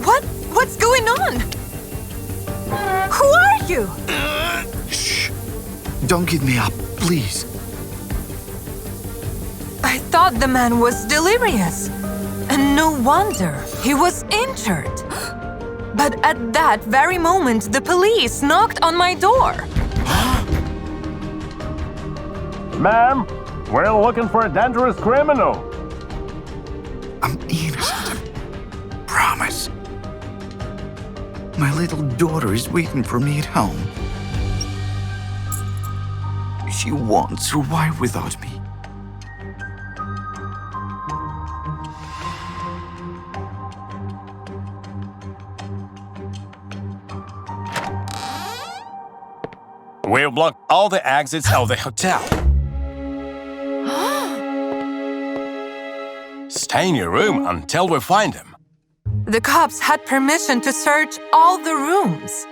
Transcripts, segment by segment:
What's going on? Who are you? Shh. Don't get me up, please. I thought the man was delirious. And no wonder he was injured. But at that very moment, the police knocked on my door. Ma'am, we're looking for a dangerous criminal. I'm innocent. Promise. My little daughter is waiting for me at home. She won't survive without me. We'll block all the exits of the hotel. Stay in your room until we find him. The cops had permission to search all the rooms.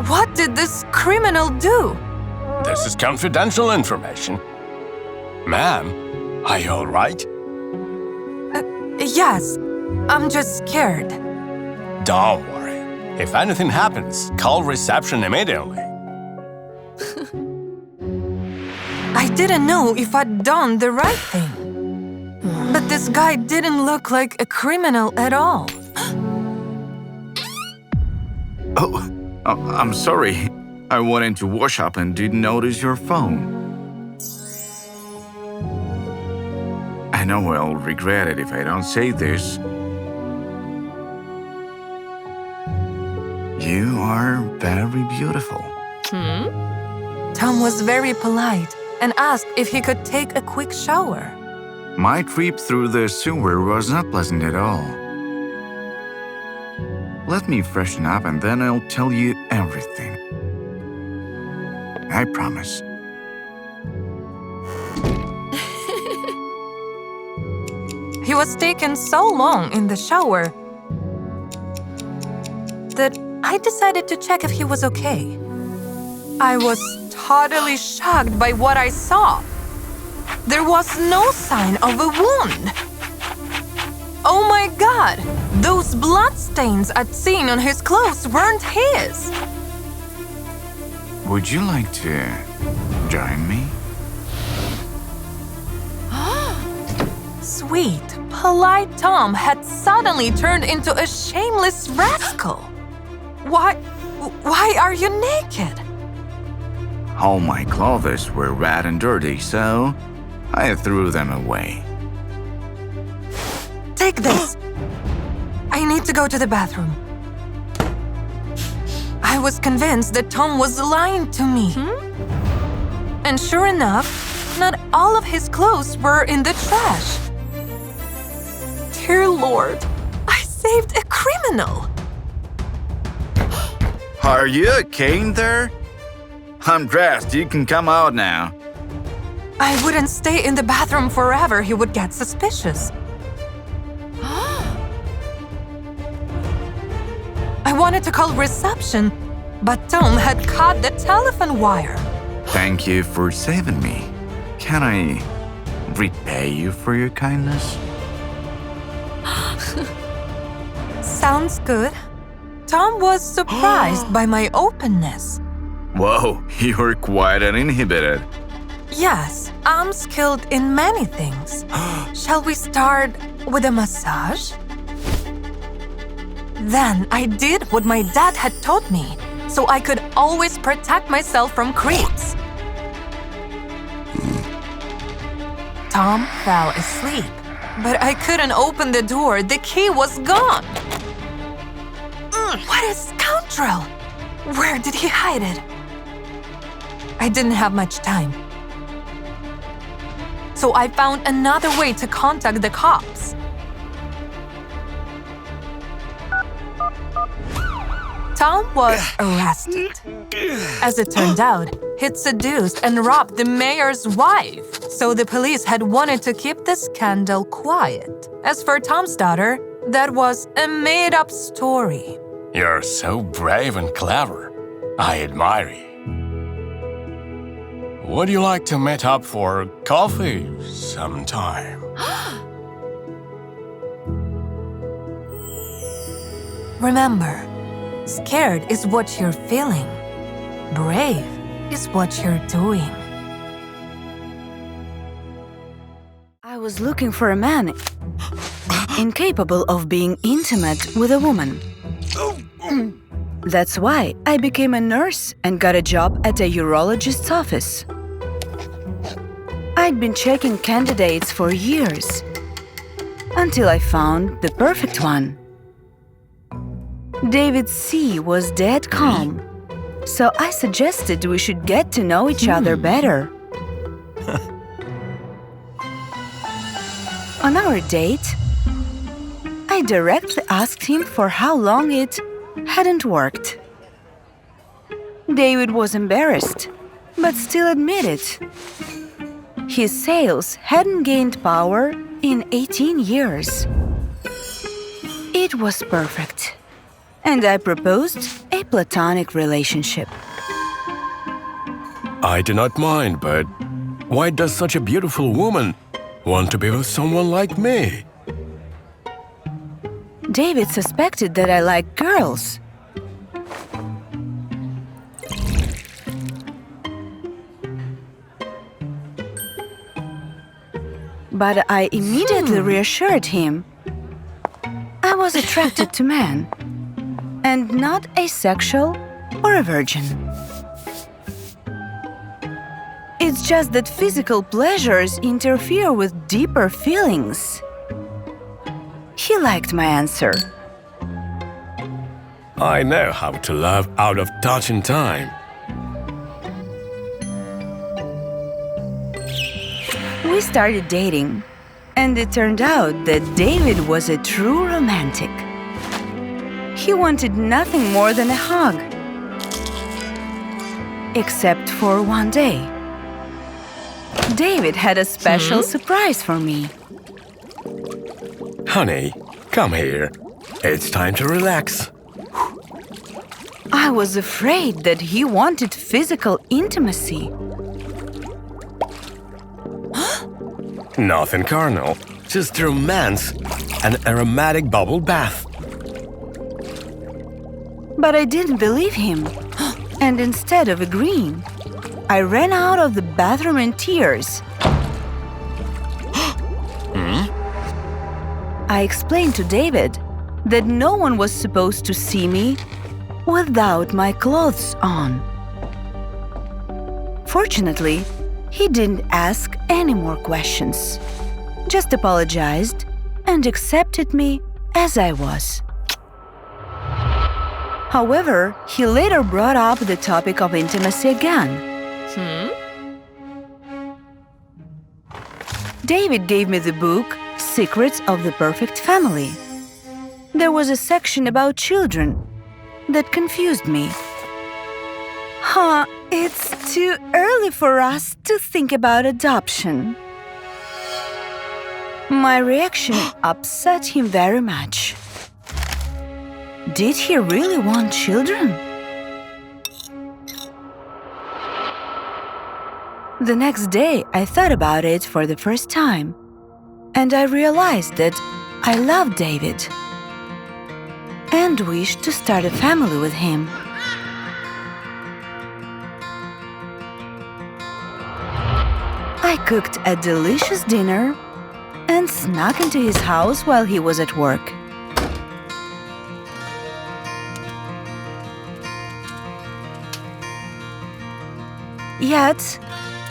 What did this criminal do? This is confidential information. Ma'am, are you all right? Yes, I'm just scared. Don't worry. If anything happens, call reception immediately. I didn't know if I'd done the right thing. But this guy didn't look like a criminal at all. Oh, I'm sorry. I went into wash up and didn't notice your phone. I know I'll regret it if I don't say this. You are very beautiful. Tom was very polite and asked if he could take a quick shower. My trip through the sewer was not pleasant at all. Let me freshen up and then I'll tell you everything. I promise. He was taken so long in the shower that I decided to check if he was okay. I was totally shocked by what I saw. There was no sign of a wound. Oh my God! Those bloodstains I'd seen on his clothes weren't his. Would you like to join me? Sweet, polite Tom had suddenly turned into a shameless rascal. Why are you naked? All my clothes were wet and dirty, so I threw them away. Take this. I need to go to the bathroom. I was convinced that Tom was lying to me. And sure enough, not all of his clothes were in the trash. Dear Lord, I saved a criminal. Are you okay in there? I'm dressed. You can come out now. I wouldn't stay in the bathroom forever. He would get suspicious. I wanted to call reception, but Tom had cut the telephone wire. Thank you for saving me. Can I repay you for your kindness? Sounds good. Tom was surprised by my openness. Whoa, you're quite uninhibited. Yes, I'm skilled in many things. Shall we start with a massage? Then I did what my dad had taught me, so I could always protect myself from creeps. Tom fell asleep, but I couldn't open the door. The key was gone. What a scoundrel! Where did he hide it? I didn't have much time. So I found another way to contact the cops. Tom was arrested. As it turned out, he'd seduced and robbed the mayor's wife, so the police had wanted to keep the scandal quiet. As for Tom's daughter, That was a made-up story. You're so brave and clever. I admire you. Would you like to meet up for coffee sometime? Remember, scared is what you're feeling. Brave is what you're doing. I was looking for a man incapable of being intimate with a woman. That's why I became a nurse and got a job at a urologist's office. I'd been checking candidates for years until I found the perfect one. David C. was dead calm, so I suggested we should get to know each other better. On our date, I directly asked him for how long it hadn't worked. David was embarrassed, but still admitted his sales hadn't gained power in 18 years. It was perfect, and I proposed a platonic relationship. I do not mind, but why does such a beautiful woman want to be with someone like me? David suspected that I liked girls. But I immediately reassured him I was attracted to men and not asexual or a virgin. It's just that physical pleasures interfere with deeper feelings. He liked my answer. I know how to love out of touch and time. We started dating, and it turned out that David was a true romantic. He wanted nothing more than a hug. Except for one day. David had a special surprise for me. Honey, come here. It's time to relax. I was afraid that he wanted physical intimacy. Nothing carnal, just romance and an aromatic bubble bath. But I didn't believe him, and instead of agreeing, I ran out of the bathroom in tears. I explained to David that no one was supposed to see me without my clothes on. Fortunately, he didn't ask any more questions, just apologized and accepted me as I was. However, he later brought up the topic of intimacy again. David gave me the book Secrets of the Perfect Family. There was a section about children that confused me. It's too early for us to think about adoption. My reaction upset him very much. Did he really want children? The next day, I thought about it for the first time, and I realized that I loved David and wished to start a family with him. I cooked a delicious dinner and snuck into his house while he was at work. Yet,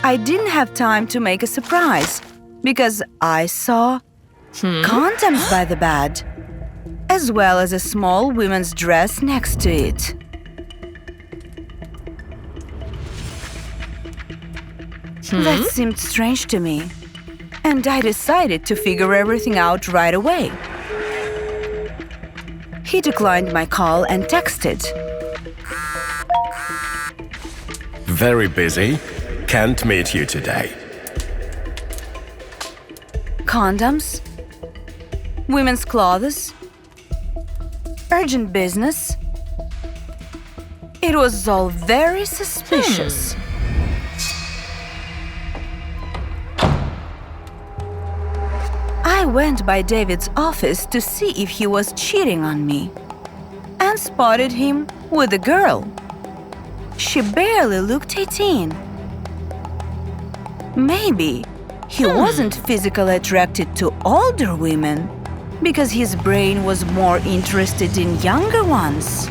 I didn't have time to make a surprise because I saw condoms by the bed, as well as a small women's dress next to it. That seemed strange to me, and I decided to figure everything out right away. He declined my call and texted. Very busy. Can't meet you today. Condoms, women's clothes, urgent business. It was all very suspicious. I went by David's office to see if he was cheating on me and spotted him with a girl. She barely looked 18. Maybe he wasn't physically attracted to older women because his brain was more interested in younger ones.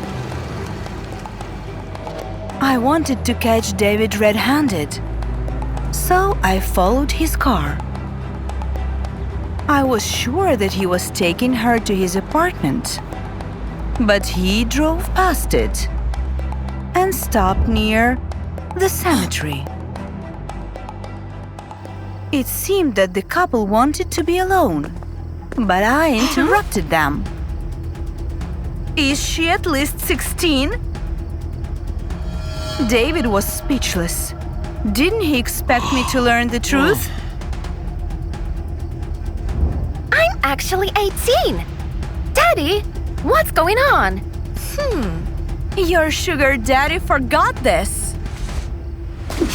I wanted to catch David red-handed, so I followed his car. I was sure that he was taking her to his apartment, but he drove past it and stopped near the cemetery. It seemed that the couple wanted to be alone, but I interrupted them. Is she at least 16? David was speechless. Didn't he expect me to learn the truth? I'm actually 18! Daddy, what's going on? Your sugar daddy forgot this.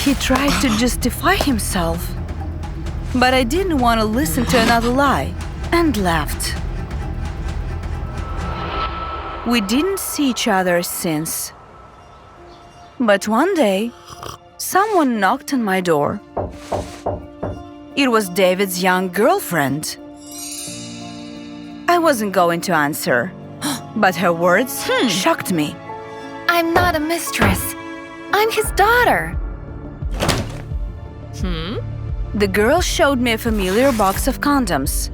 He tried to justify himself, but I didn't want to listen to another lie and left. We didn't see each other since. But one day, someone knocked on my door. It was David's young girlfriend. I wasn't going to answer, but her words shocked me. I'm not a mistress. I'm his daughter. The girl showed me a familiar box of condoms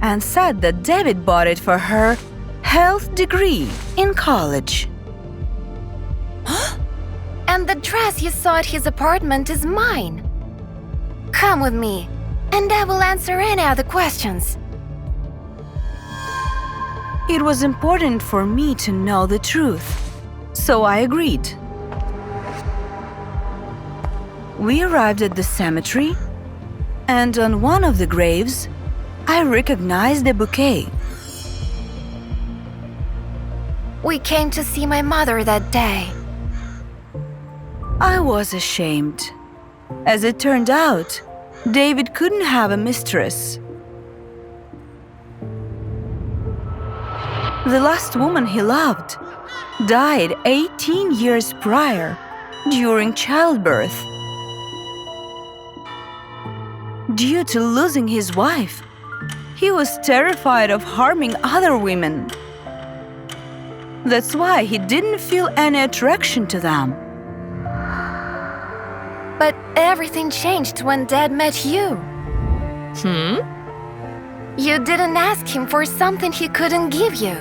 and said that David bought it for her health degree in college. And the dress you saw at his apartment is mine. Come with me, and I will answer any other questions. It was important for me to know the truth, so I agreed. We arrived at the cemetery, and on one of the graves, I recognized a bouquet. We came to see my mother that day. I was ashamed. As it turned out, David couldn't have a mistress. The last woman he loved died 18 years prior during childbirth. Due to losing his wife, he was terrified of harming other women. That's why he didn't feel any attraction to them. But everything changed when Dad met you. You didn't ask him for something he couldn't give you.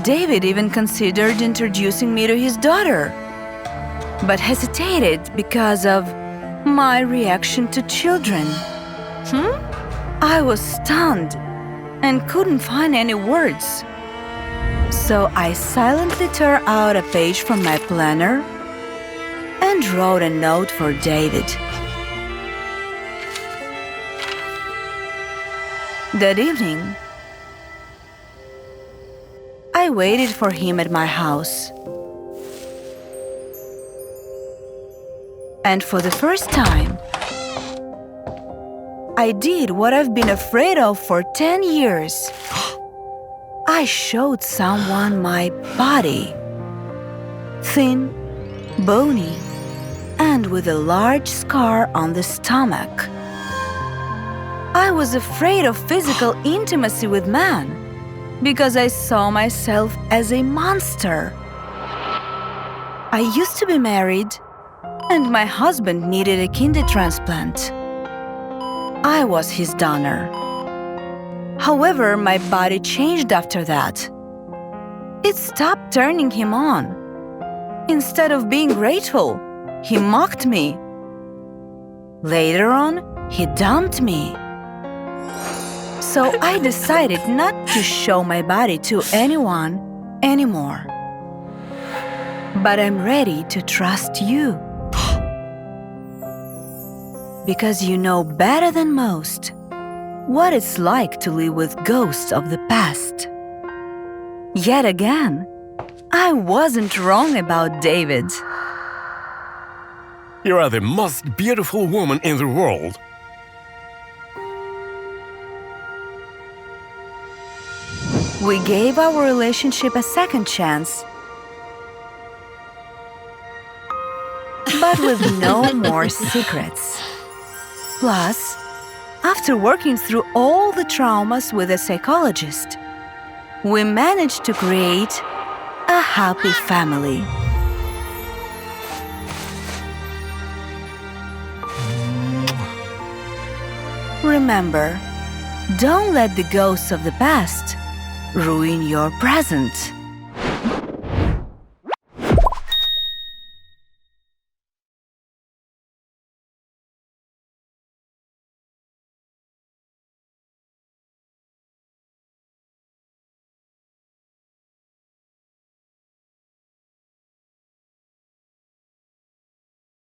David even considered introducing me to his daughter, but hesitated because of my reaction to children. I was stunned and couldn't find any words. So I silently tore out a page from my planner and wrote a note for David. That evening, I waited for him at my house. And for the first time, I did what I've been afraid of for 10 years. I showed someone my body. Thin, bony, and with a large scar on the stomach. I was afraid of physical intimacy with man because I saw myself as a monster. I used to be married, and my husband needed a kidney transplant. I was his donor. However, my body changed after that. It stopped turning him on. Instead of being grateful, he mocked me. Later on, he dumped me. So I decided not to show my body to anyone anymore. But I'm ready to trust you. Because you know better than most what it's like to live with ghosts of the past. Yet again, I wasn't wrong about David. You are the most beautiful woman in the world. We gave our relationship a second chance, but with no more secrets. Plus, after working through all the traumas with a psychologist, we managed to create a happy family. Remember, don't let the ghosts of the past ruin your present.